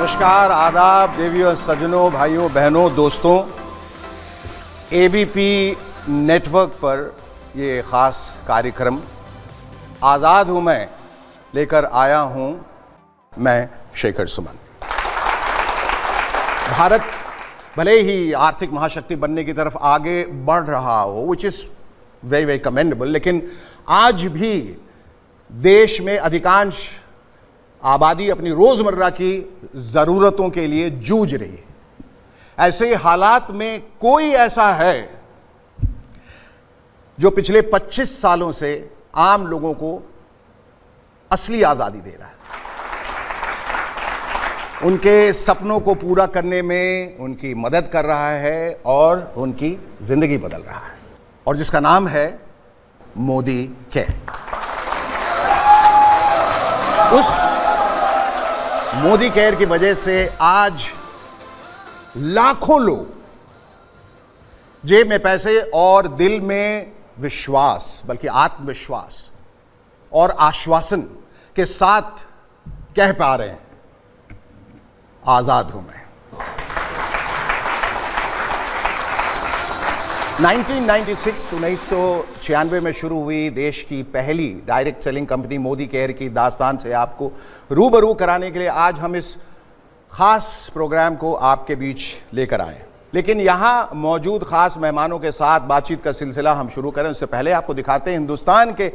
नमस्कार, आदाब, देवियों, सज्जनों, भाइयों, बहनों, दोस्तों। एबीपी नेटवर्क पर ये ख़ास कार्यक्रम आज़ाद हूँ मैं लेकर आया हूँ मैं शेखर सुमन। भारत भले ही आर्थिक महाशक्ति बनने की तरफ आगे बढ़ रहा हो, which is very very commendable, लेकिन आज भी देश में अधिकांश आबादी अपनी रोज़मर्रा की ज़रूरतों के लिए जूझ रही है। ऐसे हालात में कोई ऐसा है जो पिछले 25 सालों से आम लोगों को असली आज़ादी दे रहा है, उनके सपनों को पूरा करने में उनकी मदद कर रहा है और उनकी ज़िंदगी बदल रहा है, और जिसका नाम है मोदी केयर। उस मोदी केयर की वजह से आज लाखों लोग जेब में पैसे और दिल में विश्वास, बल्कि आत्मविश्वास और आश्वासन के साथ कह पा रहे हैं, आज़ाद हूं मैं। 1996 में शुरू हुई देश की पहली direct selling company Modi care की दास्तान से आपको रूबरू कराने के लिए आज हम इस खास प्रोग्राम को आपके बीच लेकर आए। लेकिन यहाँ मौजूद खास मेहमानों के साथ बातचीत का सिलसिला हम शुरू करें उससे पहले आपको दिखाते हैं हिंदुस्तान के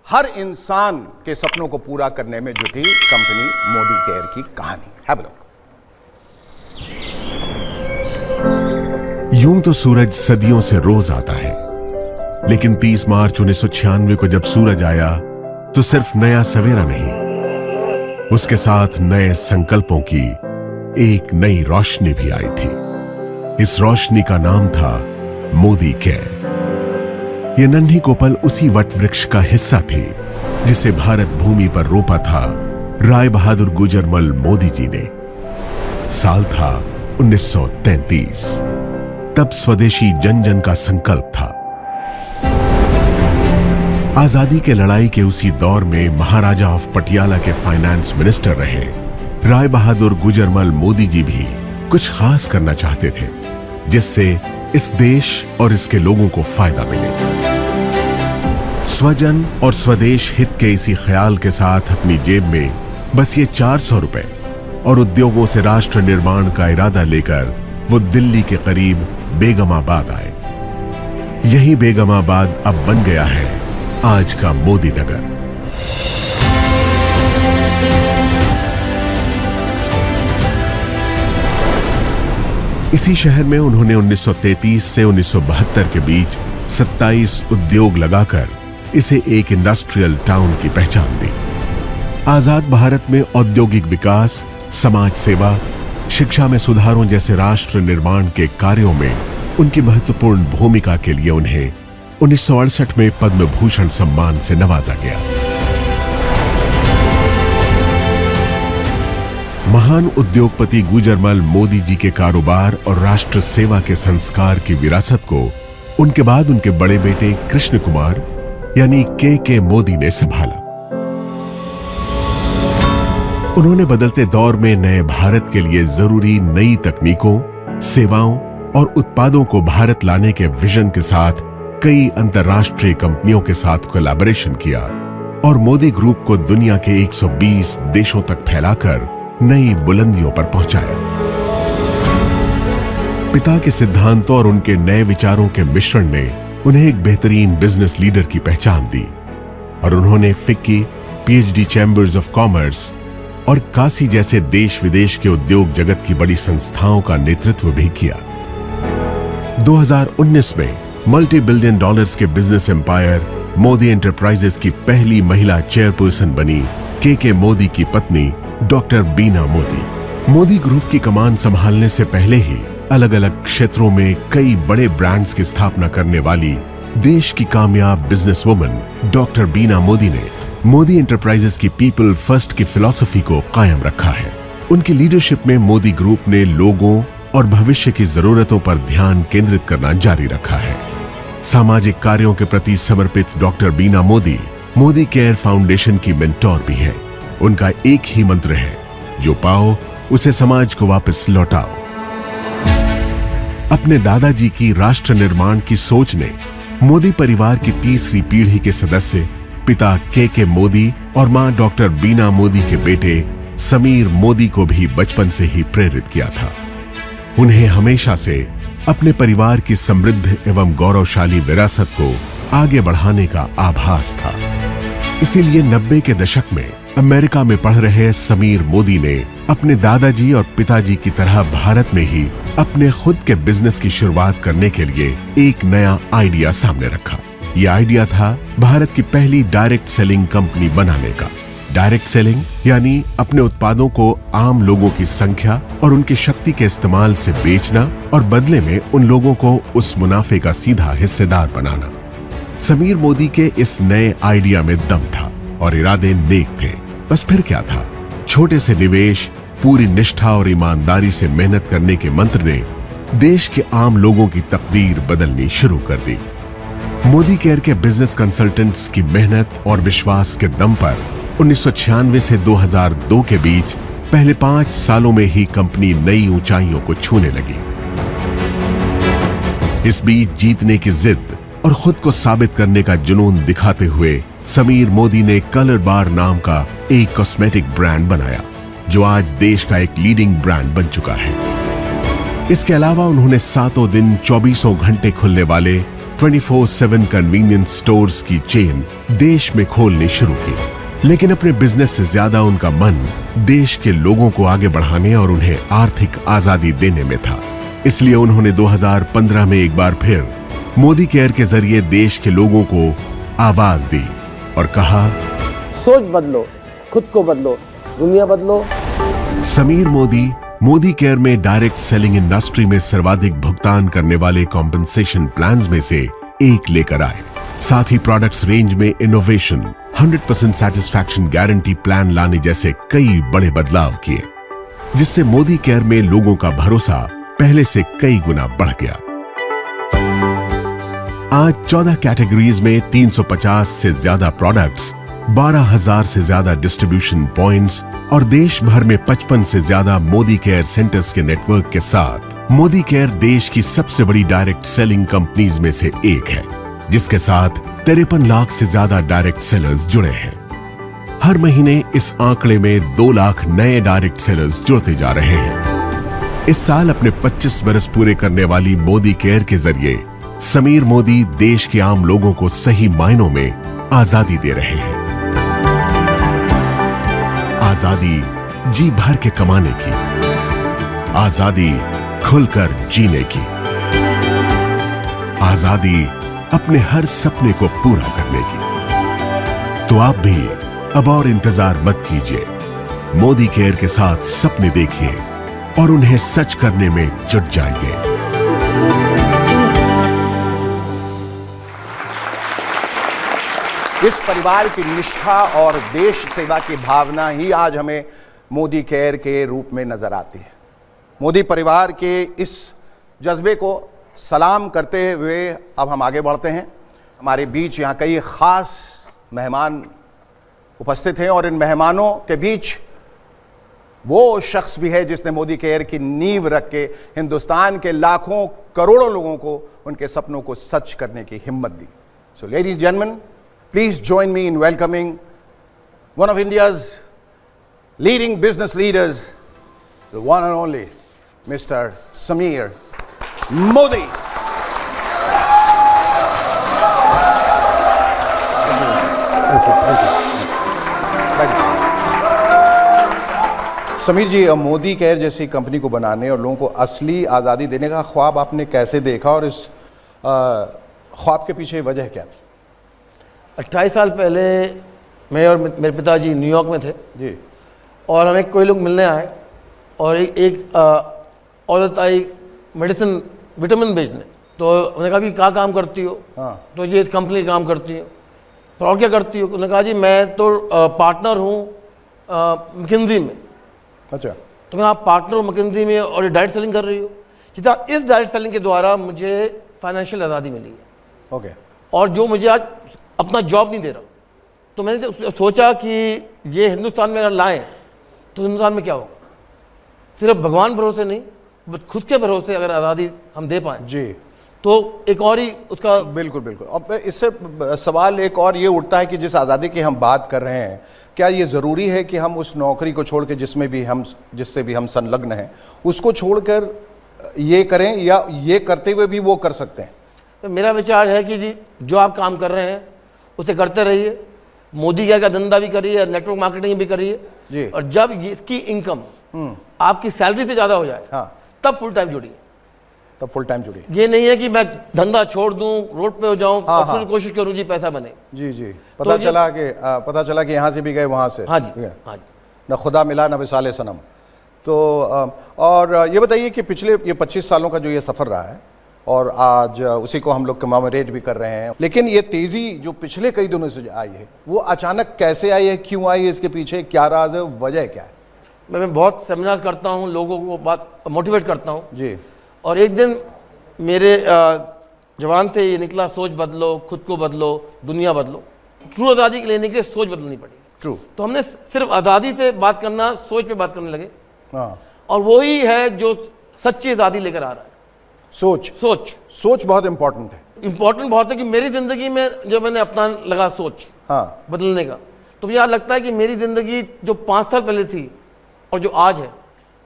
हर इंसान के सपनों को पूरा करने में जुटी कंपनी मोदी केयर की कहानी। Have a look. यूं तो सूरज सदियों से रोज आता है, लेकिन 30 मार्च 1996 को जब सूरज आया तो सिर्फ नया सवेरा नहीं, उसके साथ नए संकल्पों की एक नई रोशनी भी आई थी। इस रोशनी का नाम था मोदी केयर। ये नन्ही कोपल उसी वट वृक्ष का हिस्सा थी जिसे भारत भूमि पर रोपा था राय बहादुर गुजरमल मोदी जी ने। साल था 1933। तब स्वदेशी जन जन का संकल्प था। आजादी के लड़ाई के उसी दौर में महाराजा ऑफ पटियाला के फाइनेंस मिनिस्टर रहे राय बहादुर गुजरमल मोदी जी भी कुछ खास करना चाहते थे जिससे इस देश और इसके लोगों को फायदा मिले। स्वजन और स्वदेश हित के इसी ख्याल के साथ अपनी जेब में बस ये 400 रुपए और उद्योगों से राष्ट्र निर्माण का इरादा लेकर वो दिल्ली के करीब बेगमाबाद आए। यही बेगमाबाद अब बन गया है आज का मोदी नगर। इसी शहर में उन्होंने 1933 से 1972 के बीच 27 उद्योग लगाकर इसे एक इंडस्ट्रियल टाउन की पहचान दी। आजाद भारत में औद्योगिक विकास, समाज सेवा, शिक्षा में सुधारों जैसे राष्ट्र निर्माण के कार्यों में उनकी महत्वपूर्ण भूमिका के लिए उन्हें 1968 में पद्म भूषण सम्मान से नवाजा गया। महान उद्योगपति गुजरमल मोदी जी के कारोबार और राष्ट्र सेवा के संस्कार की विरासत को उनके बाद उनके बड़े बेटे कृष्ण कुमार यानी के मोदी ने संभाला। उन्होंने बदलते दौर में नए भारत के लिए जरूरी नई तकनीकों, सेवाओं और उत्पादों को भारत लाने के विजन के साथ कई अंतर्राष्ट्रीय कंपनियों के साथ कोलैबोरेशन किया और मोदी ग्रुप को दुनिया के 120 देशों तक फैलाकर नई बुलंदियों पर पहुंचाया। पिता के सिद्धांतों और उनके नए विचारों के मिश्रण ने उन्हें एक बेहतरीन बिजनेस लीडर की पहचान दी और उन्होंने FICCI, PhD chambers of commerce और काशी जैसे देश विदेश के उद्योग जगत की बड़ी संस्थाओं का नेतृत्व भी किया। 2019 में मल्टी बिलियन डॉलर्स के बिजनेस एम्पायर मोदी एंटरप्राइजेस की पहली महिला चेयरपर्सन बनी के मोदी की पत्नी डॉक्टर बीना मोदी। मोदी ग्रुप की कमान संभालने से पहले ही अलग अलग क्षेत्रों में कई बड़े ब्रांड्स की स्थापना करने वाली देश की कामयाब बिजनेसवुमन डॉक्टर बीना मोदी ने मोदी एंटरप्राइजेस की पीपल फर्स्ट की फिलॉसफी को कायम रखा है। उनकी लीडरशिप में मोदी ग्रुप ने लोगों और भविष्य की जरूरतों पर ध्यान केंद्रित करना जारी रखा है। सामाजिक कार्यों के प्रति समर्पित डॉक्टर बीना मोदी मोदी केयर फाउंडेशन की मेंटोर भी हैं। उनका एक ही मंत्र है, जो पाओ उसे समाज को वापस लौटाओ। अपने दादाजी की राष्ट्र निर्माण की सोच ने मोदी परिवार की तीसरी पीढ़ी के सदस्य पिता के मोदी और मां डॉक्टर बीना मोदी के बेटे समीर मोदी को भी बचपन से ही प्रेरित किया था। उन्हें हमेशा से अपने परिवार की समृद्ध एवं गौरवशाली विरासत को आगे बढ़ाने का आभास था। इसीलिए 90 के दशक में अमेरिका में पढ़ रहे समीर मोदी ने अपने दादाजी और पिताजी की तरह भारत में ही अपने खुद के बिजनेस की शुरुआत करने के लिए एक नया आइडिया सामने रखा। यह आइडिया था भारत की पहली डायरेक्ट सेलिंग कंपनी बनाने का। डायरेक्ट सेलिंग यानी अपने उत्पादों को आम लोगों की संख्या और उनकी शक्ति के इस्तेमाल से बेचना और बदले में उन लोगों को उस मुनाफे का सीधा हिस्सेदार बनाना। समीर मोदी के इस नए आइडिया में दम था और इरादे नेक थे। बस फिर क्या था, छोटे से निवेश, पूरी निष्ठा और ईमानदारी से मेहनत करने के मंत्र ने देश के आम लोगों की तकदीर बदलनी शुरू कर दी। मोदी केयर के बिजनेस कंसल्टेंट्स की मेहनत और विश्वास के दम पर 1996 से 2002 के बीच पहले 5 सालों में ही कंपनी नई ऊंचाइयों को छूने लगी। इस बीच जीतने की जिद और खुद को साबित करने का जुनून दिखाते हुए समीर मोदी ने कलर बार नाम का एक कॉस्मेटिक ब्रांड बनाया, जो आज देश का एक लीडिंग ब्रांड बन चुका है। इसके अलावा उन्होंने सातों दिन 24 घंटे खुलने वाले 24/7 कन्वीनियंस स्टोर्स की चेन देश में खोलनी शुरू की। लेकिन अपने बिजनेस से ज्यादा उनका मन देश के लोगों को आगे बढ़ाने और उन्हें आर्थिक आजादी देने में था। इसलिए उन्होंने 2015 में एक बार फिर मोदी केयर के जरिए देश के लोगों को आवाज दी और कहा, सोच बदलो, खुद को बदलो, दुनिया बदलो। समीर मोदी मोदी केयर में डायरेक्ट सेलिंग इंडस्ट्री में सर्वाधिक भुगतान करने वाले कॉम्पेंसेशन प्लान्स में से एक लेकर आए। साथ ही प्रोडक्ट्स रेंज में इनोवेशन, 100% सैटिस्फैक्शन गारंटी प्लान लाने जैसे कई बड़े बदलाव किए, जिससे मोदी केयर में लोगों का भरोसा पहले से कई गुना बढ़ गया। आज 14 कैटेगरीज में 350 से ज्यादा प्रोडक्ट्स, 12,000 से ज्यादा डिस्ट्रीब्यूशन पॉइंट्स और देश भर में 55 से ज्यादा मोदी केयर सेंटर्स के नेटवर्क के साथ मोदी केयर देश की सबसे बड़ी डायरेक्ट सेलिंग कंपनीज में से एक है, जिसके साथ 53 लाख से ज्यादा डायरेक्ट सेलर्स जुड़े हैं। हर महीने इस आंकड़े में 2 लाख नए डायरेक्ट सेलर्स जुड़ते जा रहे हैं। इस साल अपने 25 बरस पूरे करने वाली मोदी केयर के जरिए समीर मोदी देश के आम लोगों को सही मायनों में आजादी दे रहे हैं। आजादी जी भर के कमाने की, आजादी खुलकर जीने की, आजादी अपने हर सपने को पूरा करने की। तो आप भी अब और इंतजार मत कीजिए, मोदी केयर के साथ सपने देखिए और उन्हें सच करने में जुट जाइए। इस परिवार की निष्ठा और देश सेवा की भावना ही आज हमें मोदी केयर के रूप में नजर आती है। मोदी परिवार के इस जज्बे को सलाम करते हुए अब हम आगे बढ़ते हैं। हमारे बीच यहाँ कई खास मेहमान उपस्थित हैं और इन मेहमानों के बीच वो शख्स भी है जिसने मोदी केयर की नींव रख के हिंदुस्तान के लाखों करोड़ों लोगों को उनके सपनों को सच करने की हिम्मत दी। So ladies gentleman, please join me in welcoming one of India's leading business leaders, the one and only Mr. Sameer Modi. Sameer ji, Modi care जैसी कंपनी को बनाने और लोगों को असली आज़ादी देने का ख्वाब आपने कैसे देखा और इस ख्वाब के पीछे वजह क्या थी? 28 साल पहले मैं और मेरे पिताजी न्यूयॉर्क में थे जी, और हमें कोई लोग मिलने आए और एक औरत आई मेडिसिन विटामिन बेचने। तो उन्होंने कहा भी क्या काम करती हो? हाँ। तो ये इस कंपनी का काम करती हो। तो और क्या करती हो? उन्होंने कहा जी मैं तो पार्टनर हूँ मैकिन्जी में। अच्छा। तो मैं आप पार्टनर हो मैकिन्जी में और ये डायरेक्ट सेलिंग कर रही हो? सीधा इस डायरेक्ट सेलिंग के द्वारा मुझे फाइनेंशियल आज़ादी मिली है। ओके। और जो मुझे आज अपना जॉब नहीं दे रहा, तो मैंने सोचा कि ये हिंदुस्तान में अगर लाएं तो हिंदुस्तान में क्या होगा। सिर्फ भगवान भरोसे नहीं, बस खुद के भरोसे अगर आज़ादी हम दे पाएँ जी, तो एक और ही उसका बिल्कुल बिल्कुल। अब इससे सवाल एक और ये उठता है कि जिस आज़ादी की हम बात कर रहे हैं, क्या ये ज़रूरी है कि हम उस नौकरी को छोड़ के जिससे भी हम संलग्न हैं उसको छोड़कर ये करें, या ये करते हुए भी वो कर सकते हैं? तो मेरा विचार है कि जी जो आप काम कर रहे हैं उसे करते रहिए। मोदी केयर का धंधा भी करिए, नेटवर्क मार्केटिंग भी जी। करिए, और जब इसकी इनकम आपकी सैलरी से ज़्यादा हो जाए हाँ, तब फुल टाइम जुड़िए। तब फुल टाइम जुड़िए। ये नहीं है कि मैं धंधा छोड़ दूं, रोड पे हो जाऊं हाँ, और फिर हाँ। कोशिश करूं जी पैसा बने। जी जी, तो पता चला कि यहाँ से भी गए वहाँ से। हाँ जी, ठीक है। हाँ जी। न खुदा मिला न विसाले सनम। तो और ये बताइए कि पिछले ये 25 सालों का जो ये सफ़र रहा है, और आज उसी को हम लोग कमेमोरेट भी कर रहे हैं, लेकिन ये तेज़ी जो पिछले कई दिनों से आई है वो अचानक कैसे आई है, क्यों आई है, इसके पीछे क्या राज है, वजह क्या है? मैं बहुत सेमिनार करता हूं, लोगों को बात मोटिवेट करता हूं जी, और एक दिन मेरे जवान थे ये निकला, सोच बदलो, खुद को बदलो, दुनिया बदलो। ट्रू आज़ादी के लेने के लिए सोच बदलनी पड़ी। ट्रू। तो हमने सिर्फ आज़ादी से बात करना, सोच पे बात करने लगे, हाँ, और वही है जो सच्ची आज़ादी लेकर आ रहा है। सोच बहुत इंपॉर्टेंट है। इंपॉर्टेंट बहुत है कि मेरी ज़िंदगी में जो मैंने अपना लगा सोच हाँ, बदलने का, तो मुझे लगता है कि मेरी ज़िंदगी जो 5 साल पहले थी और जो आज है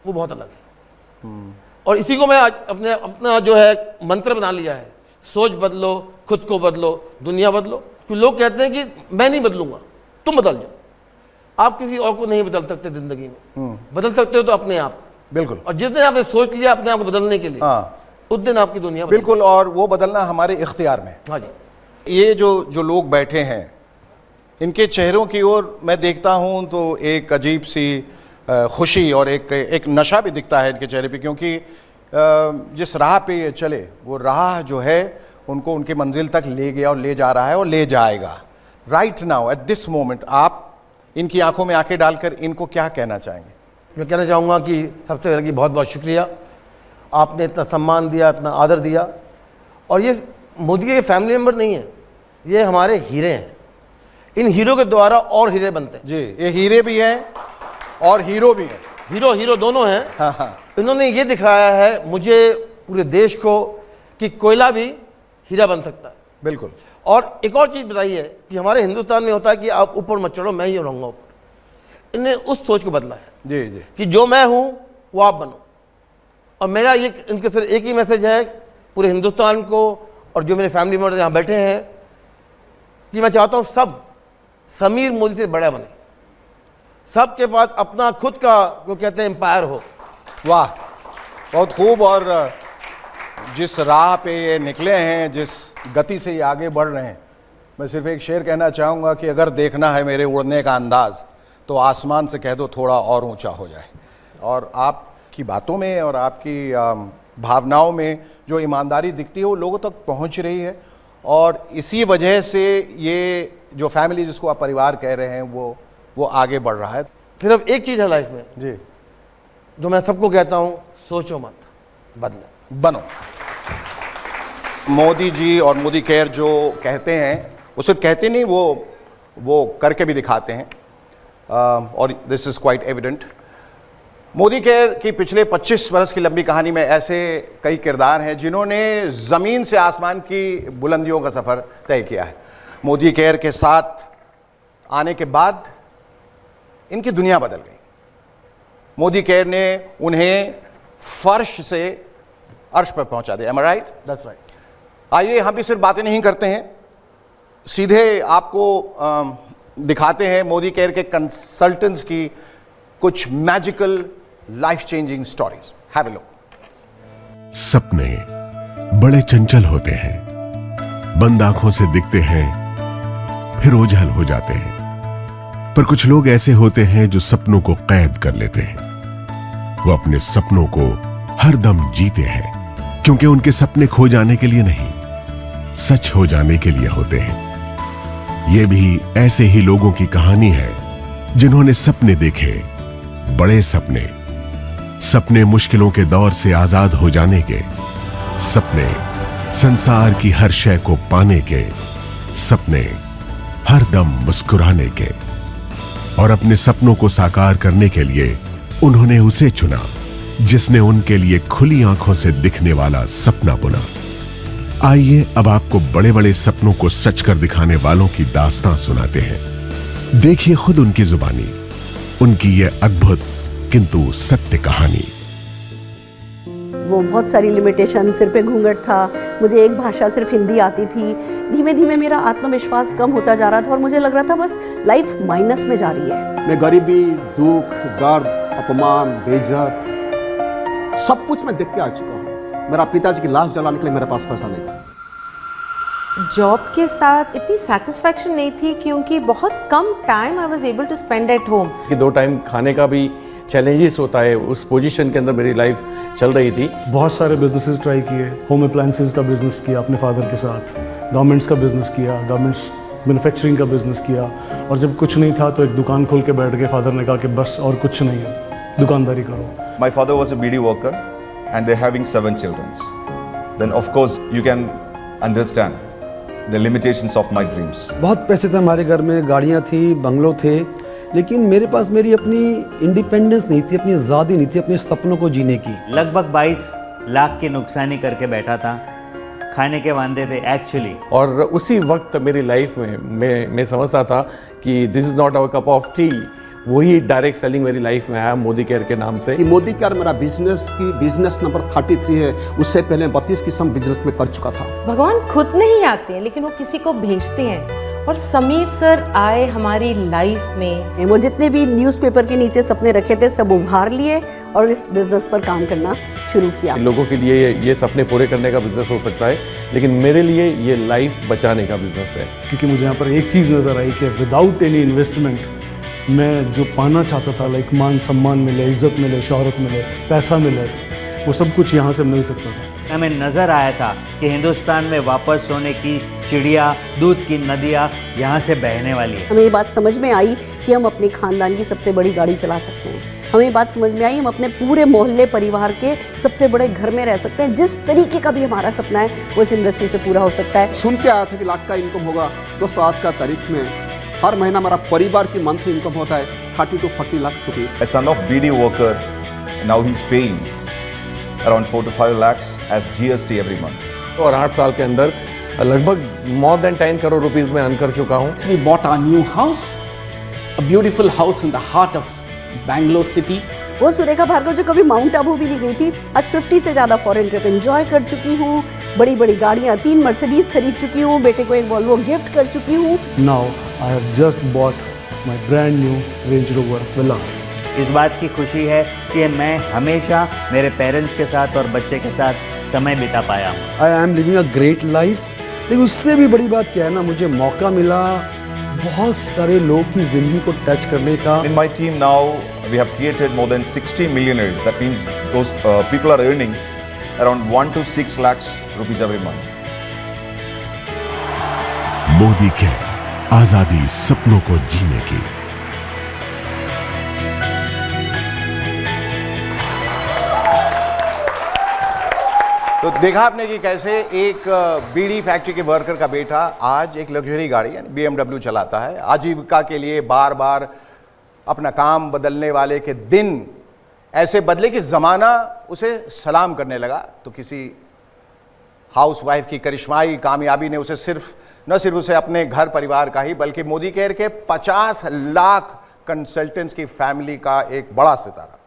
वो बहुत अलग है। और इसी को मैं आज अपना जो है मंत्र बना लिया है, सोच बदलो, खुद को बदलो, दुनिया बदलो। क्योंकि लोग कहते हैं कि मैं नहीं बदलूंगा, तुम बदल जाओ। आप किसी और को नहीं बदल सकते ज़िंदगी में, बदल सकते हो तो अपने आप। बिल्कुल। और जिस दिन आपने सोच लिया अपने आप को बदलने के लिए, हाँ, उस दिन आपकी दुनिया बदल बिल्कुल, और वो बदलना हमारे इख्तियार में है। जाएगी। हाँ जी। ये जो लोग बैठे हैं, इनके चेहरों की ओर मैं देखता हूं तो एक अजीब सी खुशी और एक नशा भी दिखता है इनके चेहरे पे, क्योंकि जिस राह पे ये चले वो राह जो है उनको उनकी मंजिल तक ले गया और ले जा रहा है और ले जाएगा। Right now at this moment आप इनकी आंखों में आंखें डालकर इनको क्या कहना चाहेंगे? मैं कहना चाहूँगा कि सबसे पहले कि बहुत बहुत शुक्रिया, आपने इतना सम्मान दिया, इतना आदर दिया। और ये मोदी के फैमिली मेम्बर नहीं है, ये हमारे हीरे हैं। इन हीरो के द्वारा और हीरे बनते हैं। जी, ये हीरे भी हैं और हीरो भी हैं। हीरो दोनों हैं। हाँ हाँ, इन्होंने ये दिखाया है मुझे, पूरे देश को, कि कोयला भी हीरा बन सकता है। बिल्कुल। और एक और चीज़ बताइए कि हमारे हिंदुस्तान में होता है कि आप ऊपर मत चढ़ो, मैं ही रहूँगा ऊपर। इन्हें उस सोच को बदला है जी जी, कि जो मैं हूँ वो आप बनो। और मेरा ये इनके सिर्फ एक ही मैसेज है पूरे हिंदुस्तान को, और जो मेरे फैमिली मेम्बर यहाँ बैठे हैं, कि मैं चाहता हूँ सब समीर मोदी से बड़ा बने, सबके पास अपना खुद का वो कहते हैं एम्पायर हो। वाह, बहुत खूब। और जिस राह पे ये निकले हैं, जिस गति से ये आगे बढ़ रहे हैं, मैं सिर्फ एक शेर कहना चाहूँगा कि अगर देखना है मेरे उड़ने का अंदाज़ तो आसमान से कह दो थोड़ा और ऊंचा हो जाए। और आपकी बातों में और आपकी भावनाओं में जो ईमानदारी दिखती है वो लोगों तक पहुंच रही है, और इसी वजह से ये जो फैमिली जिसको आप परिवार कह रहे हैं वो आगे बढ़ रहा है। सिर्फ एक चीज़ है लाइफ में जी, जो मैं सबको कहता हूँ, सोचो मत, बदलो, बनो। मोदी जी और मोदी केयर जो कहते हैं वो सिर्फ कहते नहीं, वो करके भी दिखाते हैं, और this is quite evident. Modi care की पिछले 25 वर्ष की लंबी कहानी में ऐसे कई किरदार हैं जिन्होंने ज़मीन से आसमान की बुलंदियों का सफ़र तय किया है। मोदी केयर के साथ आने के बाद इनकी दुनिया बदल गई। मोदी केयर ने उन्हें फर्श से अर्श पर पहुंचा दिया। Am I right? That's right. आइए हम भी सिर्फ बातें नहीं करते हैं, सीधे आपको दिखाते हैं मोदी केयर के कंसल्टेंट्स की कुछ magical life changing stories. Have a look. सपने बड़े चंचल होते हैं, बंद आंखों से दिखते हैं फिर ओझल हो जाते हैं। पर कुछ लोग ऐसे होते हैं जो सपनों को कैद कर लेते हैं। वो अपने सपनों को हर दम जीते हैं, क्योंकि उनके सपने खो जाने के लिए नहीं, सच हो जाने के लिए होते हैं। ये भी ऐसे ही लोगों की कहानी है जिन्होंने सपने देखे, बड़े सपने मुश्किलों के दौर से आजाद हो जाने के सपने, संसार की हर शय को पाने के सपने, हर दम मुस्कुराने के। और अपने सपनों को साकार करने के लिए उन्होंने उसे चुना जिसने उनके लिए खुली आंखों से दिखने वाला सपना बुना। आइए अब आपको बड़े बड़े सपनों को सच कर दिखाने वालों की दास्तां सुनाते हैं। देखिए खुद उनकी जुबानी उनकी यह अद्भुत किंतु सत्य कहानी। वो बहुत सारी लिमिटेशन, सिर पे घूंघट था, मुझे एक भाषा सिर्फ हिंदी आती थी। धीमे धीमे मेरा आत्मविश्वास कम होता जा रहा था और मुझे लग रहा था बस लाइफ माइनस में जा रही है। मैं गरीबी, दुख, दर्द, अपमान, बेइज्जत सब कुछ मैं देख के आ चुका हूँ। मेरा पिताजी की लाश जलाने के लिए मेरे पास पैसा नहीं था। जॉब के साथ इतनी सेटिस्फैक्शन नहीं थी क्योंकि बहुत कम time I was able to spend at home. कि 2 टाइम खाने का भी चैलेंजेस होता है, उस पोजीशन के अंदर मेरी लाइफ चल रही थी। बहुत सारे बिजनेसेस ट्राई किए, होम अप्लायंसेस का बिजनेस किया अपने फादर के साथ, गारमेंट्स का बिजनेस किया, गारमेंट्स मैन्युफैक्चरिंग का बिजनेस किया, और जब कुछ नहीं था तो एक दुकान खोल के बैठ गए। फादर ने कहा कि बस और कुछ नहीं है, दुकानदारी करो। My father was a BD worker and they're having 7 children. Then of course you can understand the limitations of my dreams. बहुत पैसे थे हमारे घर में, गाड़ियाँ थी, बंगलो थे, लेकिन मेरे पास मेरी अपनी इंडिपेंडेंस नहीं थी, अपनी आज़ादी नहीं थी अपने सपनों को जीने की। लगभग 22 लाख की नुकसानी करके बैठा था, खाने के वांदे थे एक्चुअली। और उसी वक्त मेरी लाइफ में मैं समझता था कि this is not our cup of tea. वही डायरेक्ट सेलिंग मेरी लाइफ में आया मोदी केयर के नाम से। कि मोदी केयर मेरा बिजनेस नंबर 33 है, उससे पहले 32 किस्म बिजनेस में कर चुका था। भगवान खुद नहीं आते हैं लेकिन वो किसी को भेजते हैं, और समीर सर आए हमारी लाइफ में। वो जितने भी न्यूज़पेपर के नीचे सपने रखे थे सब उभार लिए और इस बिजनेस पर काम करना शुरू किया। लोगों के लिए ये सपने पूरे करने का बिजनेस हो सकता है, लेकिन मेरे लिए ये लाइफ बचाने का बिजनेस है। क्योंकि मुझे यहाँ पर एक चीज़ नज़र आई कि विदाउट एनी इन्वेस्टमेंट मैं जो पाना चाहता था, लाइक मान सम्मान मिले, इज्जत मिले, शोहरत मिले, पैसा मिले, वो सब कुछ यहाँ से मिल सकता था। हमें नज़र आया था कि हिंदुस्तान में वापस सोने की चिड़िया, दूध की नदियाँ यहाँ से बहने वाली है। हमें ये बात समझ में आई कि हम अपने खानदान की सबसे बड़ी गाड़ी चला सकते हैं। हमें ये बात समझ में आई हम अपने पूरे मोहल्ले परिवार के सबसे बड़े घर में रह सकते हैं। जिस तरीके का भी हमारा सपना है वो इस इंडस्ट्री से पूरा हो सकता है। सुन के आया था कि लाख का इनकम होगा। दोस्तों आज का तारीख में हर महीना मेरा परिवार की मंथली इनकम होता है 30 to 40 lakh rupees. A son of BD worker, now he's paying around 4 to 5 lakhs as GST every month. और 8 साल के अंदर लगभग more than 10 करोड़ रुपीस में अर्न कर चुका हूँ। We bought our new house, a beautiful house in the heart of Bangalore city. वो सुरेखा भार्गव जो कभी माउंट आबू भी नहीं गई थी, आज 50 से ज़्यादा फॉरेन ट्रिप एंजॉय कर चुकी हूँ। बड़ी बड़ी गाड़ियाँ, 3 मर्सिडीज खरीद चुकी हूँ, बेटे को एक वॉल्वो गिफ्ट कर चुकी हूँ। Now I have just bought my brand new Range Rover Velar. इस बात की खुशी है कि मैं हमेशा मेरे पेरेंट्स के साथ और बच्चे के साथ समय बिता पाया हूँ। आई am living a great life. लेकिन उससे भी बड़ी बात क्या है ना, मुझे मौका मिला बहुत सारे लोग की जिंदगी को टच करने का। In my team now we have created more than 60 millionaires. That means those people are earning around 1 to 6 lakhs rupees every month. Modi care, आजादी सपनों को जीने की। तो देखा आपने कि कैसे एक बीड़ी फैक्ट्री के वर्कर का बेटा आज एक लग्जरी गाड़ी यानी BMW चलाता है। आजीविका के लिए बार बार अपना काम बदलने वाले के दिन ऐसे बदले कि ज़माना उसे सलाम करने लगा। तो किसी हाउसवाइफ की करिश्माई कामयाबी ने उसे न सिर्फ उसे अपने घर परिवार का ही बल्कि मोदी केयर के 50 लाख कंसल्टेंट्स की फैमिली का एक बड़ा सितारा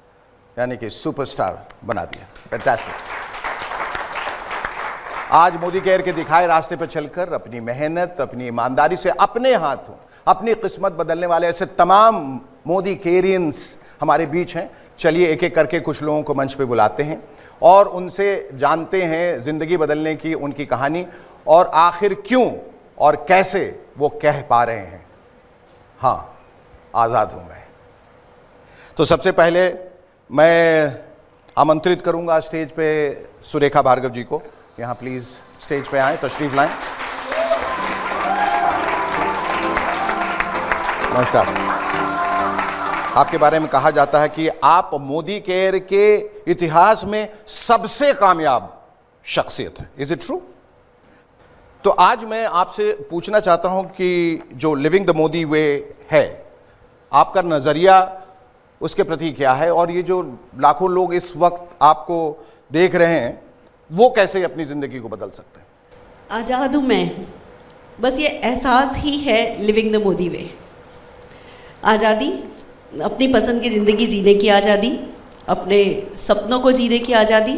यानी कि सुपरस्टार बना दिया। फैंटास्टिक। आज मोदी केयर के दिखाए रास्ते पर चलकर अपनी मेहनत, अपनी ईमानदारी से अपने हाथों अपनी किस्मत बदलने वाले ऐसे तमाम मोदी केरियंस हमारे बीच हैं। चलिए एक एक करके कुछ लोगों को मंच पे बुलाते हैं और उनसे जानते हैं ज़िंदगी बदलने की उनकी कहानी और आखिर क्यों और कैसे वो कह पा रहे हैं, हाँ आज़ाद हूँ मैं। तो सबसे पहले मैं आमंत्रित करूँगा स्टेज पे सुरेखा भार्गव जी को। यहाँ प्लीज़ स्टेज पे आएँ, तशरीफ़ लाएं। नमस्कार। आपके बारे में कहा जाता है कि आप मोदी केयर के इतिहास में सबसे कामयाब शख्सियत है। Is it true? तो आज मैं आपसे पूछना चाहता हूं कि जो लिविंग द मोदी वे है, आपका नज़रिया उसके प्रति क्या है, और ये जो लाखों लोग इस वक्त आपको देख रहे हैं वो कैसे अपनी ज़िंदगी को बदल सकते हैं? आज़ाद हूँ मैं, बस ये एहसास ही है लिविंग द मोदी वे। आज़ादी, अपनी पसंद की ज़िंदगी जीने की आज़ादी, अपने सपनों को जीने की आज़ादी,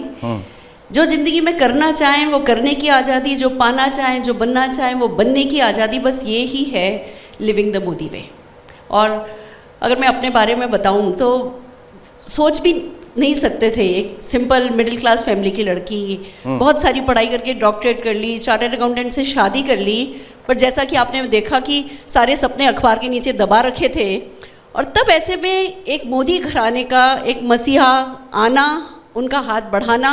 जो ज़िंदगी में करना चाहें वो करने की आज़ादी, जो पाना चाहें, जो बनना चाहें वो बनने की आज़ादी, बस ये ही है लिविंग द मोदी वे। और अगर मैं अपने बारे में बताऊं तो सोच भी नहीं सकते थे, एक सिंपल मिडिल क्लास फैमिली की लड़की, बहुत सारी पढ़ाई करके डॉक्टरेट कर ली, चार्टर्ड अकाउंटेंट से शादी कर ली, पर जैसा कि आपने देखा कि सारे सपने अखबार के नीचे दबा रखे थे। और तब ऐसे में एक मोदी घराने का एक मसीहा आना, उनका हाथ बढ़ाना,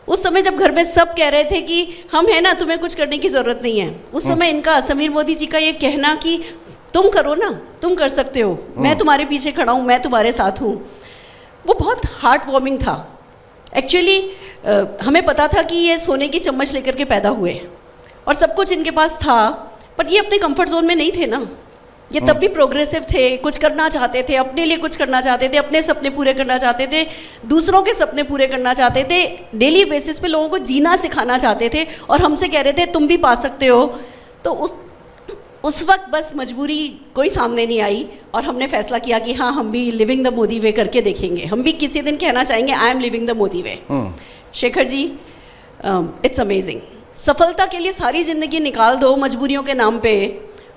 उस समय जब घर में सब कह रहे थे कि हम हैं ना, तुम्हें कुछ करने की ज़रूरत नहीं है, उस समय इनका, समीर मोदी जी का ये कहना कि तुम करो ना, तुम कर सकते हो, मैं तुम्हारे पीछे खड़ा हूँ, मैं तुम्हारे साथ हूँ, वो बहुत हार्ट वार्मिंग था। एक्चुअली हमें पता था कि ये सोने की चम्मच लेकर के पैदा हुए और सब कुछ इनके पास था, पर ये अपने कंफर्ट जोन में नहीं थे ना। ये तब भी प्रोग्रेसिव थे, कुछ करना चाहते थे, अपने लिए कुछ करना चाहते थे, अपने सपने पूरे करना चाहते थे, दूसरों के सपने पूरे करना चाहते थे, डेली बेसिस पे लोगों को जीना सिखाना चाहते थे, और हमसे कह रहे थे तुम भी पा सकते हो। तो उस वक्त बस मजबूरी कोई सामने नहीं आई और हमने फैसला किया कि हाँ, हम भी लिविंग द मोदी वे करके देखेंगे, हम भी किसी दिन कहना चाहेंगे I am living the Modi way. Shekhar ji, it's amazing. सफलता के लिए सारी ज़िंदगी निकाल दो मजबूरियों के नाम पे,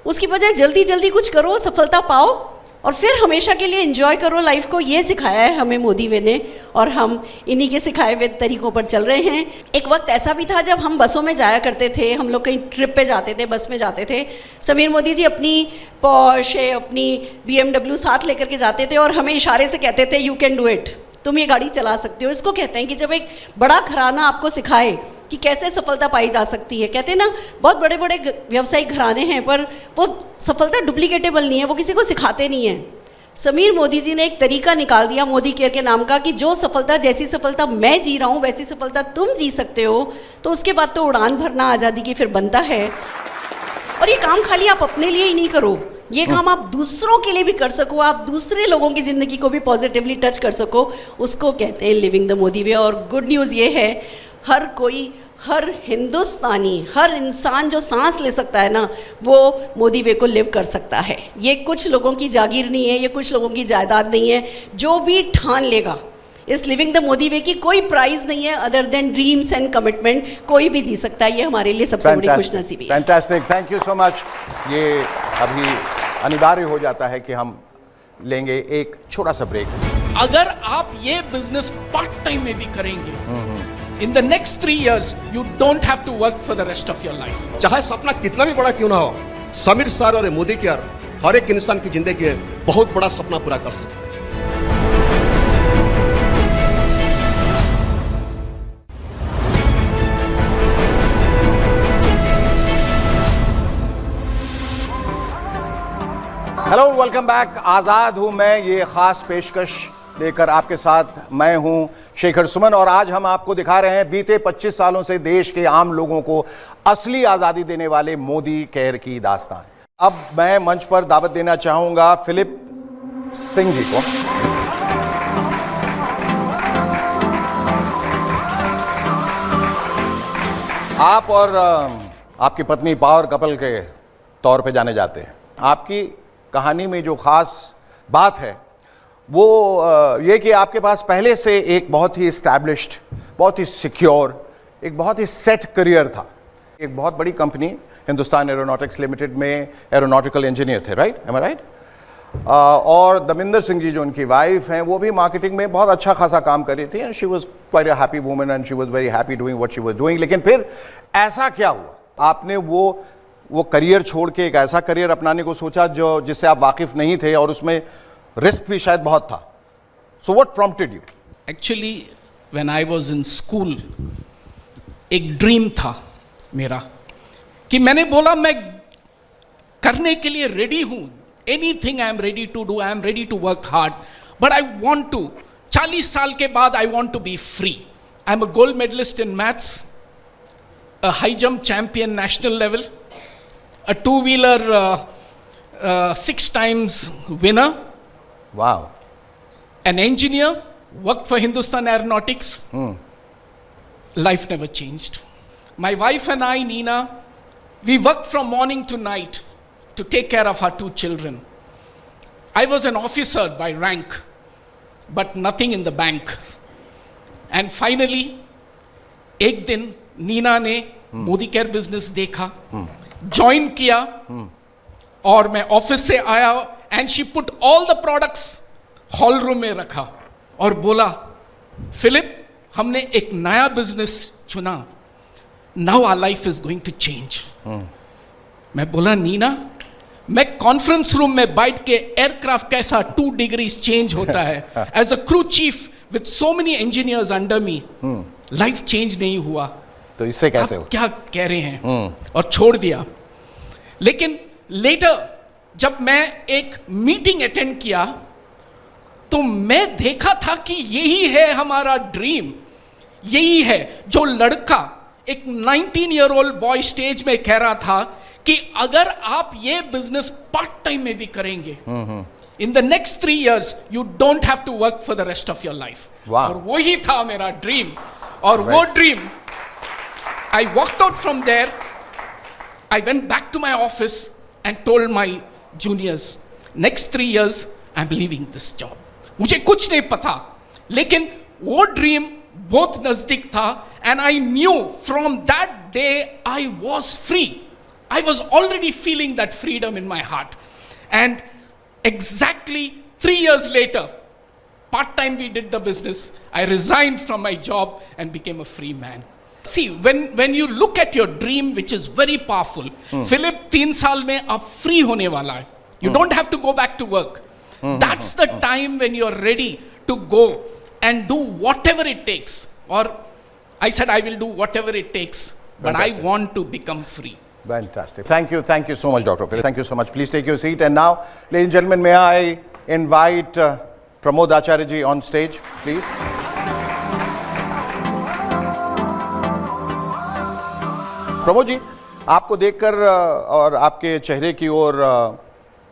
उसकी बजाय जल्दी जल्दी कुछ करो, सफलता पाओ और फिर हमेशा के लिए एंजॉय करो लाइफ को। ये सिखाया है हमें मोदी वे ने और हम इन्हीं के सिखाए हुए तरीक़ों पर चल रहे हैं। एक वक्त ऐसा भी था जब हम बसों में जाया करते थे, हम लोग कहीं ट्रिप पे जाते थे, बस में जाते थे, समीर मोदी जी अपनी पोर्शे, अपनी BMW साथ लेकर के जाते थे और हमें इशारे से कहते थे यू कैन डू इट, तुम ये गाड़ी चला सकते हो। इसको कहते हैं कि जब एक बड़ा घराना आपको सिखाए कि कैसे सफलता पाई जा सकती है। कहते हैं ना, बहुत बड़े बड़े व्यवसायिक घराने हैं पर वो सफलता डुप्लीकेटेबल नहीं है, वो किसी को सिखाते नहीं हैं। समीर मोदी जी ने एक तरीका निकाल दिया मोदी केयर के नाम का कि जो सफलता, जैसी सफलता मैं जी रहा हूँ वैसी सफलता तुम जी सकते हो। तो उसके बाद तो उड़ान भरना आज़ादी की फिर बनता है। और ये काम खाली आप अपने लिए ही नहीं करो, ये काम आप दूसरों के लिए भी कर सको, आप दूसरे लोगों की ज़िंदगी को भी पॉजिटिवली टच कर सको, उसको कहते हैं लिविंग द मोदी वे। और गुड न्यूज़ ये है, हर कोई, हर हिंदुस्तानी, हर इंसान जो सांस ले सकता है ना, वो मोदी वे को लिव कर सकता है। ये कुछ लोगों की जागीर नहीं है, ये कुछ लोगों की जायदाद नहीं है। जो भी ठान लेगा इस लिविंग द मोदी वे की कोई प्राइस नहीं है other than dreams and commitment, कोई भी जी सकता है। ये हमारे लिए सबसे बड़ी खुशनसीबी है। Fantastic, thank you so much. ये अभी अनिवार्य हो जाता है कि हम लेंगे एक छोटा सा ब्रेक। अगर आप ये बिजनेस पार्ट टाइम में भी करेंगे, in the next 3 years you don't have to work for the rest of your life. चाहे सपना कितना भी बड़ा क्यों ना हो, समीर सर और मोदी केयर हर एक इंसान की जिंदगी में बहुत बड़ा सपना पूरा कर सकते हैं। Hello, welcome back. आज़ाद हूँ मैं, ये खास पेशकश लेकर आपके साथ मैं हूं शेखर सुमन, और आज हम आपको दिखा रहे हैं बीते 25 सालों से देश के आम लोगों को असली आज़ादी देने वाले मोदी केयर की दास्तान। अब मैं मंच पर दावत देना चाहूंगा फिलिप सिंह जी को। आप और आपकी पत्नी पावर कपल के तौर पे जाने जाते हैं। आपकी कहानी में जो खास बात है वो ये कि आपके पास पहले से एक बहुत ही इस्टेब्लिश्ड, बहुत ही सिक्योर, एक बहुत ही सेट करियर था। एक बहुत बड़ी कंपनी हिंदुस्तान एरोनॉटिक्स लिमिटेड में एरोनॉटिकल इंजीनियर थे, राइट? M I right? और दमिंदर सिंह जी जो उनकी वाइफ हैं, वो भी मार्केटिंग में बहुत अच्छा खासा काम कर रही थी, and she was quite a happy woman and she was very happy doing what she was doing. लेकिन फिर ऐसा क्या हुआ, आपने वो करियर छोड़ के एक ऐसा करियर अपनाने को सोचा जो जिससे आप वाकिफ नहीं थे, और उसमें रिस्क भी शायद बहुत था। So what prompted you? Actually when I was in school, एक ड्रीम था मेरा कि मैंने बोला मैं करने के लिए रेडी हूं, anything I am ready to do, I am ready to work hard, but I want to 40 साल के बाद I want to be free. I am a gold medallist in maths, a high jump champion national level, a two-wheeler 6 times winner. Wow. an engineer, worked for Hindustan Aeronautics. Life never changed. My wife and I, Nina, we worked from morning to night to take care of our 2 children. I was an officer by rank, but nothing in the bank. And finally, एक दिन नीना ने Modi care business देखा, join किया, और मैं office से आया and she put all the products hall room में रखा और बोला, फिलिप, हमने एक नया बिजनेस चुना, now our life is going to change. मैं बोला, नीना, मैं कॉन्फ्रेंस रूम में बैठ के एयरक्राफ्ट कैसा 2 डिग्रीज चेंज होता है as a crew chief with so many engineers under me, life change नहीं हुआ, तो इससे कैसे हो? क्या कह रहे हैं, और छोड़ दिया। लेकिन लेटर जब मैं एक मीटिंग अटेंड किया तो मैं देखा था कि यही है हमारा ड्रीम, यही है जो लड़का, एक 19 ईयर ओल्ड बॉय स्टेज में कह रहा था कि अगर आप ये बिजनेस पार्ट टाइम में भी करेंगे, in the next 3 years you don't have to work for the rest of your life. और वही था मेरा ड्रीम, और वो dream, I walked out from there, I went back to my office and told my juniors, next 3 years I am leaving this job. मुझे कुछ नहीं पता, लेकिन वो ड्रीम बहुत नजदीक था, and I knew from that day I was free. I was already feeling that freedom in my heart. And exactly 3 years later, part-time we did the business, I resigned from my job and became a free man. See, when you look at your dream, which is very powerful, Philip, 3 साल में आप free होने वाला है. You don't have to go back to work. That's the time when you're ready to go and do whatever it takes. Or I said I will do whatever it takes, but I want to become free. Fantastic. Thank you so much, Dr. Philip. Thank you so much. Please take your seat. And now, ladies and gentlemen, may I invite Pramod Acharya ji on stage, please. Pramod ji, आपको देखकर और आपके चेहरे की ओर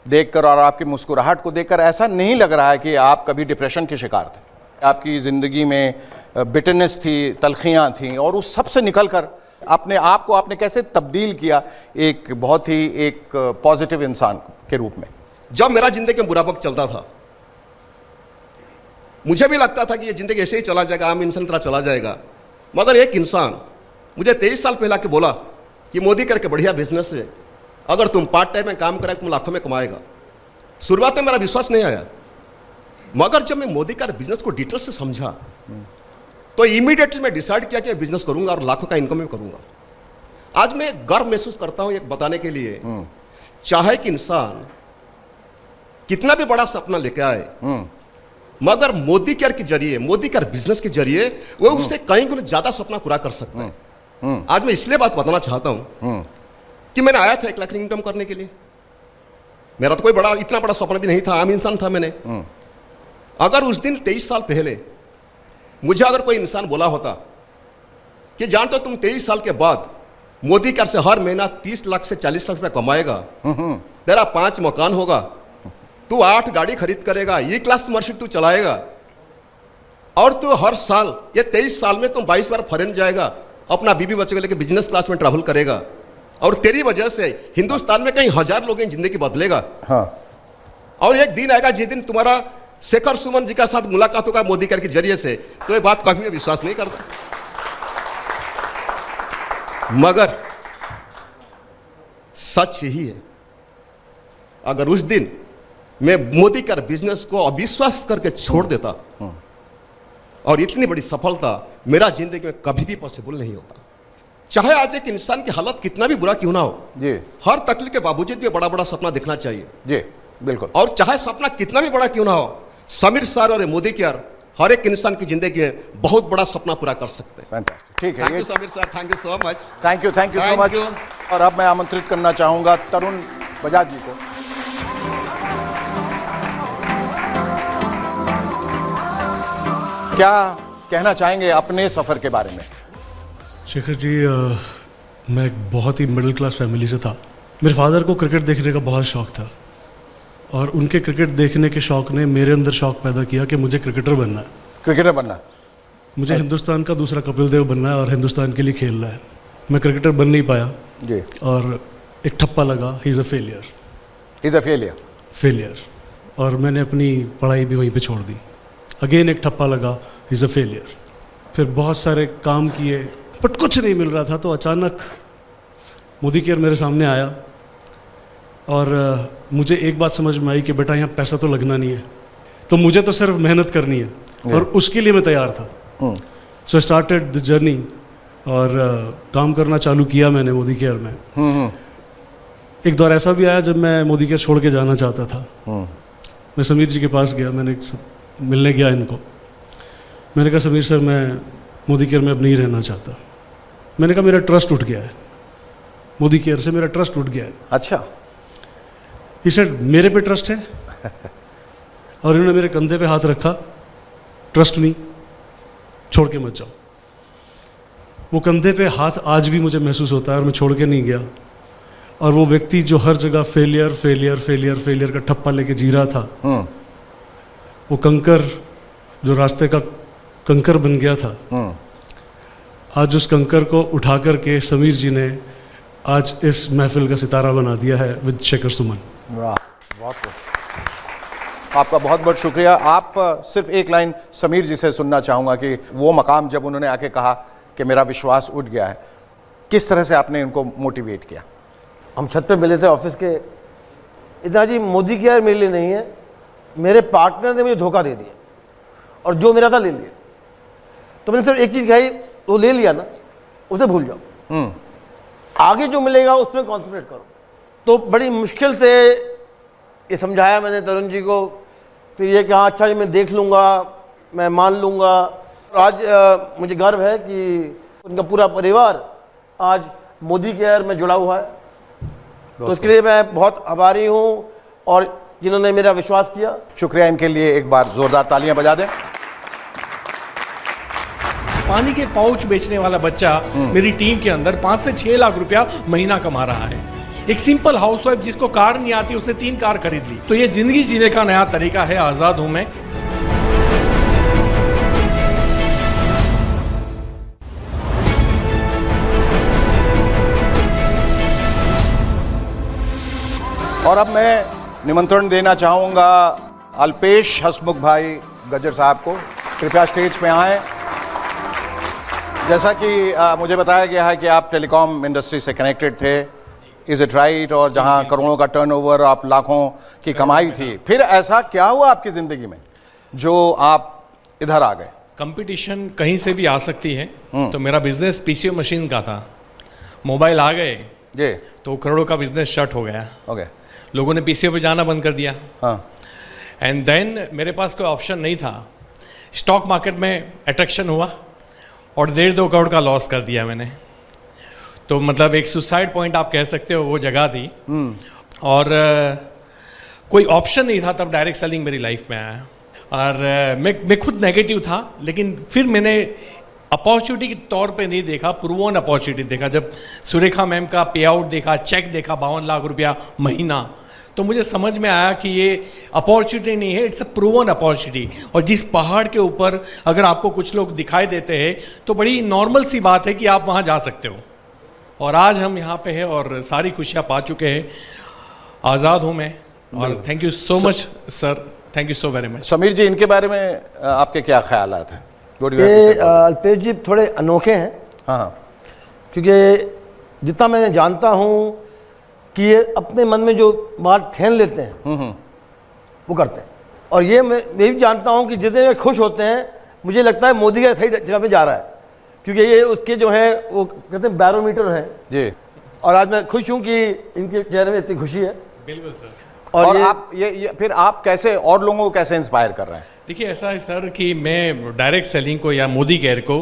देखकर और आपकी मुस्कुराहट को देखकर ऐसा नहीं लग रहा है कि आप कभी डिप्रेशन के शिकार थे। आपकी ज़िंदगी में बिटरनेस थी, तलखियाँ थीं, और उस सब से निकलकर अपने आप को आपने कैसे तब्दील किया एक बहुत ही एक पॉजिटिव इंसान के रूप में? जब मेरा जिंदगी में बुरा वक्त चलता था, मुझे भी लगता था कि ये जिंदगी ऐसे ही चला जाएगा, आम इंसान तरह चला जाएगा। मगर एक इंसान मुझे 23 साल पहले आके बोला कि मोदी करके बढ़िया बिजनेस है, अगर तुम पार्ट टाइम में काम करें तुम लाखों में कमाएगा। शुरुआत में मेरा विश्वास नहीं आया, मगर जब मैं मोदी का बिजनेस को डिटेल से समझा तो इमीडिएटली मैं डिसाइड किया कि मैं बिजनेस करूंगा और लाखों का इनकम में करूंगा। आज मैं गर्व महसूस करता हूं एक बताने के लिए, चाहे कि इंसान कितना भी बड़ा सपना लेके आए, मगर मोदी केयर के जरिए, मोदी केयर बिजनेस के जरिए वो उससे कई गुना ज्यादा सपना पूरा कर सकता है। आज मैं इसलिए बात बताना चाहता हूं कि मैंने आया था 1 लाख इनकम करने के लिए। मेरा तो कोई बड़ा इतना बड़ा सपना भी नहीं था, आम इंसान था मैंने। अगर उस दिन 23 साल पहले मुझे अगर कोई इंसान बोला होता कि जानते हो तुम 23 साल के बाद मोदी केयर से हर महीना 30 लाख से 40 लाख रुपए कमाएगा, तेरा 5 मकान होगा, तू 8 गाड़ी खरीद करेगा, E क्लास मर्सिडीज तू चलाएगा, और तू हर साल ये 23 साल में तुम 22 बार फॉरेन जाएगा, अपना बीबी बच्चों को लेकर बिजनेस क्लास में ट्रैवल करेगा, और तेरी वजह से हिंदुस्तान में कई हजार लोगों की जिंदगी बदलेगा। और एक दिन आएगा जिस दिन तुम्हारा शेखर सुमन जी का साथ मुलाकात होगा मोदी केयर के जरिए से, तो ये बात कभी मैं विश्वास नहीं करता। मगर सच यही है, अगर उस दिन मैं मोदी केयर बिजनेस को अविश्वास करके छोड़ देता और इतनी बड़ी सफलता मेरा जिंदगी में कभी भी पॉसिबल नहीं होता। चाहे आज एक इंसान की हालत कितना भी बुरा क्यों ना हो जी, हर तकलीफ के बावजूद भी बड़ा बड़ा सपना दिखना चाहिए जी, बिल्कुल। और चाहे सपना कितना भी बड़ा क्यों ना हो, समीर सर और मोदी केयर हर एक इंसान की जिंदगी में बहुत बड़ा सपना पूरा कर सकते हैं। फैंटास्टिक, ठीक है। Thank you Sameer sir, thank you so much. Thank you so much. और अब मैं आमंत्रित करना चाहूंगा तरुण बजाज जी को। क्या कहना चाहेंगे अपने सफर के बारे में? शेखर जी, मैं एक बहुत ही मिडिल क्लास फैमिली से था। मेरे फादर को क्रिकेट देखने का बहुत शौक था, और उनके क्रिकेट देखने के शौक़ ने मेरे अंदर शौक़ पैदा किया कि मुझे क्रिकेटर बनना है। क्रिकेटर बनना, मुझे हिंदुस्तान का दूसरा कपिल देव बनना है और हिंदुस्तान के लिए खेलना है। मैं क्रिकेटर बन नहीं पाया जी, और एक ठप्पा लगा, he is a failure, is a failure. और मैंने अपनी पढ़ाई भी वहीं पे छोड़ दी। अगेन एक ठप्पा लगा, ही इज़ अ फेलियर। फिर बहुत सारे काम किए बट कुछ नहीं मिल रहा था, तो अचानक मोदी केयर मेरे सामने आया और मुझे एक बात समझ में आई कि बेटा यहाँ पैसा तो लगना नहीं है, तो मुझे तो सिर्फ मेहनत करनी है और उसके लिए मैं तैयार था। सो स्टार्टेड द जर्नी और काम करना चालू किया मैंने मोदी केयर में। एक दौर ऐसा भी आया जब मैं मोदी केयर छोड़ के जाना चाहता था। मैं समीर जी के पास गया, मैंने मिलने गया इनको। मैंने कहा समीर सर, मैं मोदी केयर में अब नहीं रहना चाहता। मैंने कहा मेरा ट्रस्ट उठ गया है, मोदी केयर से मेरा ट्रस्ट उठ गया है। अच्छा। ही सेड मेरे पे ट्रस्ट है और इन्होंने मेरे कंधे पे हाथ रखा, ट्रस्ट मी, छोड़ के मत जाओ। वो कंधे पे हाथ आज भी मुझे महसूस होता है और मैं छोड़ के नहीं गया। और वो व्यक्ति जो हर जगह फेलियर फेलियर फेलियर फेलियर का ठप्पा लेके जी रहा था, वो कंकर जो रास्ते का कंकर बन गया था, आज उस कंकर को उठा करके समीर जी ने आज इस महफिल का सितारा बना दिया है विद शेखर सुमन। वाह, बहुत आपका बहुत बहुत शुक्रिया। आप सिर्फ एक लाइन समीर जी से सुनना चाहूँगा कि वो मकाम जब उन्होंने आके कहा कि मेरा विश्वास उठ गया है, किस तरह से आपने इनको मोटिवेट किया? हम छत पे मिले थे ऑफिस के, इतना जी मोदी केयर मेरे लिए नहीं है, मेरे पार्टनर ने मुझे धोखा दे दिया और जो मेरा था ले लिया। तो मैंने सिर्फ एक चीज़ कही, वो ले लिया ना, उसे भूल जाओ, आगे जो मिलेगा उसमें कॉन्सेंट्रेट करो। तो बड़ी मुश्किल से ये समझाया मैंने तरुण जी को। फिर ये कहा अच्छा जी मैं देख लूँगा, मैं मान लूँगा। आज मुझे गर्व है कि उनका पूरा परिवार आज मोदी केयर में जुड़ा हुआ है, तो इसके लिए मैं बहुत आभारी हूँ और जिन्होंने मेरा विश्वास किया। शुक्रिया, इनके लिए एक बार जोरदार तालियां बजा दें। पानी के पाउच बेचने वाला बच्चा मेरी टीम के अंदर 5 से 6 लाख रुपया महीना कमा रहा है। एक सिंपल हाउसवाइफ जिसको कार नहीं आती, उसने 3 कार खरीद ली। तो ये जिंदगी जीने का नया तरीका है। आजाद हूं मैं। और अब मैं निमंत्रण देना चाहूँगा अल्पेश हसमुख भाई गज्जर साहब को, कृपया स्टेज पे आएँ। जैसा कि मुझे बताया गया है कि आप टेलीकॉम इंडस्ट्री से कनेक्टेड थे, इज़ इट राइट? और जहाँ करोड़ों का टर्नओवर, आप लाखों की कमाई थी, फिर ऐसा क्या हुआ आपकी ज़िंदगी में जो आप इधर आ गए? कंपटीशन कहीं से भी आ सकती है। तो मेरा बिजनेस पीसीओ मशीन का था, मोबाइल आ गए जी, तो करोड़ों का बिजनेस शट हो गया। ओके, लोगों ने पीसीओ पे जाना बंद कर दिया। हाँ, एंड देन मेरे पास कोई ऑप्शन नहीं था। स्टॉक मार्केट में अट्रैक्शन हुआ और 1.5-2 करोड़ का लॉस कर दिया मैंने। तो मतलब एक सुसाइड पॉइंट आप कह सकते हो, वो जगह थी। और कोई ऑप्शन नहीं था तब डायरेक्ट सेलिंग मेरी लाइफ में आया। और मैं खुद नेगेटिव था, लेकिन फिर मैंने अपॉर्चुनिटी के तौर पे नहीं देखा, प्रूवन अपॉर्चुनिटी देखा। जब सुरेखा मैम का पे आउट देखा, चेक देखा 52 लाख रुपया महीना, तो मुझे समझ में आया कि ये अपॉर्चुनिटी नहीं है, इट्स अ प्रूवन अपॉर्चुनिटी। और जिस पहाड़ के ऊपर अगर आपको कुछ लोग दिखाई देते हैं तो बड़ी नॉर्मल सी बात है कि आप वहाँ जा सकते हो। और आज हम यहाँ पे हैं और सारी खुशियाँ पा चुके हैं। आज़ाद हूँ मैं। और thank you so much sir, thank you so very much. Sameer ji, इनके बारे में आपके क्या ख्यालात हैं? ये अल्पेश जी थोड़े अनोखे हैं। हाँ, क्योंकि जितना मैं जानता हूँ कि ये अपने मन में जो बात ठान लेते हैं वो करते हैं। और ये मैं भी जानता हूँ कि जितने खुश होते हैं, मुझे लगता है मोदी का सही जगह पे जा रहा है, क्योंकि ये उसके जो है वो कहते हैं बैरोमीटर हैं जी। और आज मैं खुश हूँ कि इनके चेहरे में इतनी खुशी है। बिल्कुल सर। और आप ये फिर आप कैसे और लोगों को कैसे इंस्पायर कर रहे हैं? देखिए ऐसा है सर कि मैं डायरेक्ट सेलिंग को या मोदी केयर को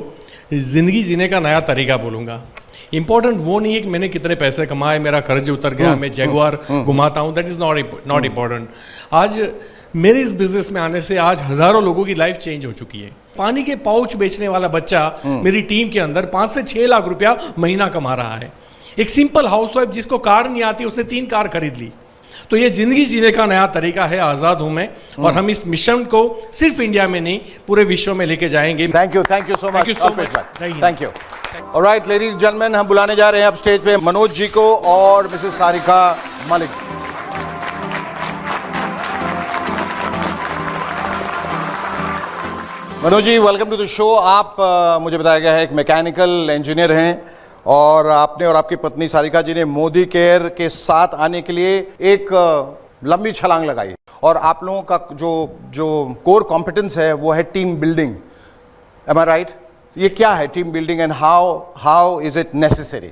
ज़िंदगी जीने का नया तरीका बोलूँगा। इंपॉर्टेंट वो नहीं है कि मैंने कितने पैसे कमाए, मेरा कर्ज उतर गया, मैं जैगुआर घुमाता हूँ, दैट इज़ नॉट इम्पॉर्टेंट। आज मेरे इस बिजनेस में आने से आज हज़ारों लोगों की लाइफ चेंज हो चुकी है। पानी के पाउच बेचने वाला बच्चा मेरी टीम के अंदर 5 से 6 लाख रुपया महीना कमा रहा है। एक सिंपल हाउसवाइफ जिसको कार नहीं आती, उसने 3 कार खरीद ली। तो ये ज़िंदगी जीने का नया तरीका है, आज़ाद हूँ मैं, और हम इस मिशन को सिर्फ इंडिया में नहीं पूरे विश्व में लेके जाएंगे। थैंक यू सो मच, जय Hind. Thank you. Alright ladies and gentleman, हम बुलाने जा रहे हैं अब स्टेज पे मनोज जी को और Mrs Sarika Malik. Manoj ji, welcome to the show. आप मुझे बताया गया है एक मैकेनिकल इंजीनियर हैं और आपने और आपकी पत्नी सारिका जी ने मोदी केयर के साथ आने के लिए एक लंबी छलांग लगाई, और आप लोगों का जो कोर कॉम्पिटेंस है वो है team building. M I right? ये क्या है team building and how is it necessary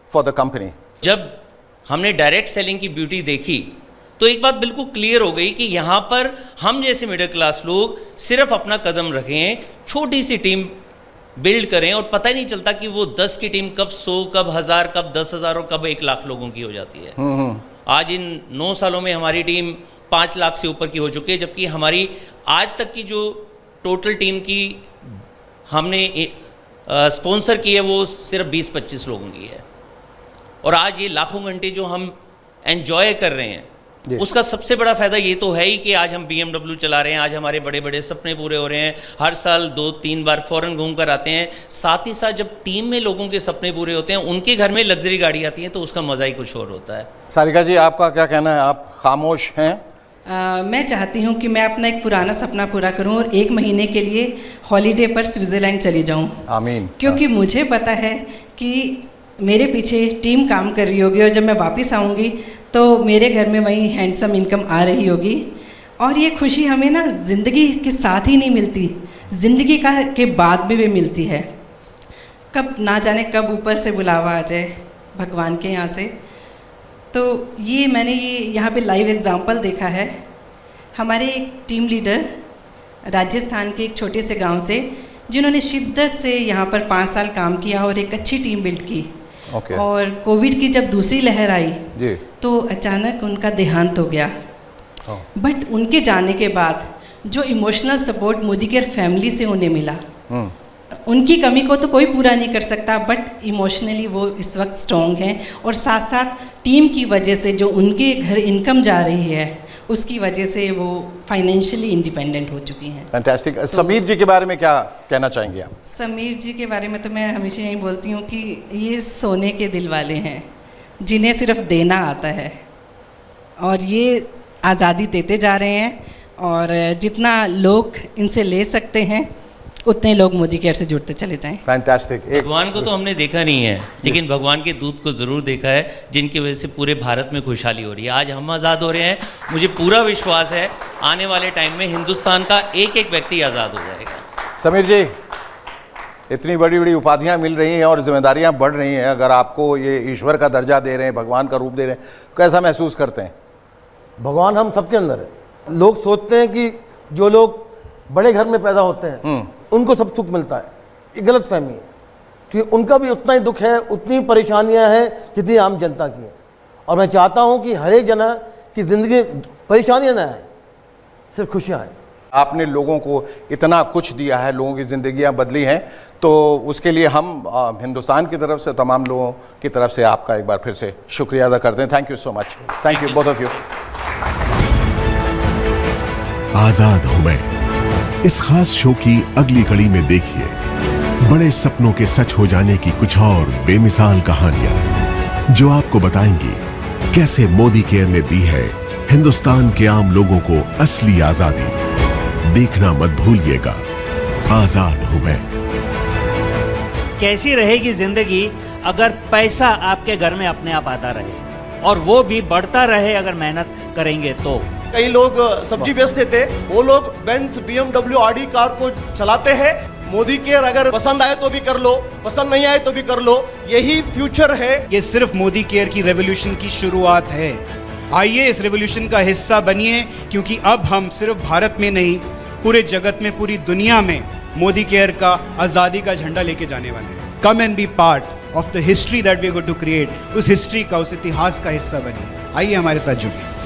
for the company? जब हमने डायरेक्ट सेलिंग की ब्यूटी देखी तो एक बात बिल्कुल क्लियर हो गई कि यहाँ पर हम जैसे मिडिल क्लास लोग सिर्फ अपना कदम रखें, छोटी सी टीम बिल्ड करें, और पता ही नहीं चलता कि वो 10 की टीम कब 100, कब 1000, कब 10,000 और कब 1 लाख लोगों की हो जाती है। आज इन 9 सालों में हमारी टीम 5 लाख से ऊपर की हो चुकी है, जबकि हमारी आज तक की जो टोटल टीम की हमने स्पॉन्सर की है वो सिर्फ 20-25 लोगों की है। और आज ये लाखों घंटे जो हम एंजॉय कर रहे हैं, उसका सबसे बड़ा फ़ायदा ये तो है ही कि आज हम BMW चला रहे हैं, आज हमारे बड़े बड़े सपने पूरे हो रहे हैं, हर साल 2-3 बार फॉरेन घूम कर आते हैं। साथ ही साथ जब टीम में लोगों के सपने पूरे होते हैं, उनके घर में लग्जरी गाड़ी आती है, तो उसका मज़ा ही कुछ और होता है। सारिका जी, आपका क्या कहना है? आप खामोश हैं। मैं चाहती हूँ कि मैं अपना एक पुराना सपना पूरा करूँ और 1 महीने के लिए हॉलीडे पर स्विट्ज़रलैंड चली जाऊँ। आमीन। क्योंकि मुझे पता है कि मेरे पीछे टीम काम कर रही होगी, और जब मैं वापस आऊँगी तो मेरे घर में वही हैंडसम इनकम आ रही होगी। और ये खुशी हमें ना ज़िंदगी के साथ ही नहीं मिलती, ज़िंदगी के बाद में भी मिलती है। कब ना जाने कब ऊपर से बुलावा आ जाए भगवान के यहाँ से। तो ये मैंने यहाँ पे लाइव एग्जांपल देखा है। हमारे एक टीम लीडर राजस्थान के एक छोटे से गांव से, जिन्होंने शिद्दत से यहाँ पर 5 साल काम किया और एक अच्छी टीम बिल्ड की। और कोविड की जब दूसरी लहर आई जी, तो अचानक उनका देहांत हो गया। बट उनके जाने के बाद जो emotional support Modi care family से उन्हें मिला, उनकी कमी को तो कोई पूरा नहीं कर सकता, बट इमोशनली वो इस वक्त स्ट्रॉन्ग हैं। और साथ साथ टीम की वजह से जो उनके घर इनकम जा रही है, उसकी वजह से वो फाइनेंशियली इंडिपेंडेंट हो चुकी हैं। फैंटास्टिक। समीर जी के बारे में क्या कहना चाहेंगे आप? समीर जी के बारे में तो मैं हमेशा यही बोलती हूँ कि ये सोने के दिल वाले हैं, जिन्हें सिर्फ देना आता है, और ये आज़ादी देते जा रहे हैं। और जितना लोग इनसे ले सकते हैं, उतने लोग मोदी केयर से जुड़ते चले जाएं। फैंटास्टिक। भगवान को तो हमने देखा नहीं है, लेकिन भगवान के दूत को ज़रूर देखा है, जिनकी वजह से पूरे भारत में खुशहाली हो रही है। आज हम आज़ाद हो रहे हैं। मुझे पूरा विश्वास है आने वाले टाइम में हिंदुस्तान का एक एक व्यक्ति आज़ाद हो जाएगा। समीर जी, इतनी बड़ी बड़ी उपाधियां मिल रही हैं और जिम्मेदारियां बढ़ रही हैं, अगर आपको ये ईश्वर का दर्जा दे रहे हैं, भगवान का रूप दे रहे हैं, कैसा महसूस करते हैं? भगवान हम सबके अंदर है। लोग सोचते हैं कि जो लोग बड़े घर में पैदा होते हैं उनको सब सुख मिलता है। ये गलत फहमी है, क्योंकि उनका भी उतना ही दुख है, उतनी परेशानियां हैं जितनी आम जनता की हैं। और मैं चाहता हूं कि हर एक जना की ज़िंदगी परेशानियां ना आए, सिर्फ खुशियां आए। आपने लोगों को इतना कुछ दिया है, लोगों की ज़िंदगियां बदली हैं, तो उसके लिए हम हिंदुस्तान की तरफ से, तमाम लोगों की तरफ से आपका एक बार फिर से शुक्रिया अदा करते हैं। Thank you so much. Thank you both of you. आजाद हूं मैं इस खास शो की अगली कड़ी में देखिए बड़े सपनों के सच हो जाने की कुछ और बेमिसाल कहानियां, जो आपको बताएंगी कैसे मोदी केयर ने दी है हिंदुस्तान के आम लोगों को असली आजादी। देखना मत भूलिएगा आजाद हूं मैं। कैसी रहेगी जिंदगी अगर पैसा आपके घर में अपने आप आता रहे, और वो भी बढ़ता रहे अगर मेहनत करेंगे तो। कई लोग सब्जी बेचते थे, वो लोग बेंज BMW ऑडी कार को चलाते हैं। मोदी केयर अगर पसंद आए तो भी कर लो, पसंद नहीं आए तो भी कर लो, यही फ्यूचर है। ये सिर्फ मोदी केयर की रेवोल्यूशन की शुरुआत है। आइए इस रेवोल्यूशन का हिस्सा बनिए, क्योंकि अब हम सिर्फ भारत में नहीं, पूरे जगत में, पूरी दुनिया में मोदी केयर का आज़ादी का झंडा लेके जाने वाले हैं। Come and be part of the history that we are going to create. उस हिस्ट्री का, उस इतिहास का हिस्सा बनिए। आइए हमारे साथ जुड़िए।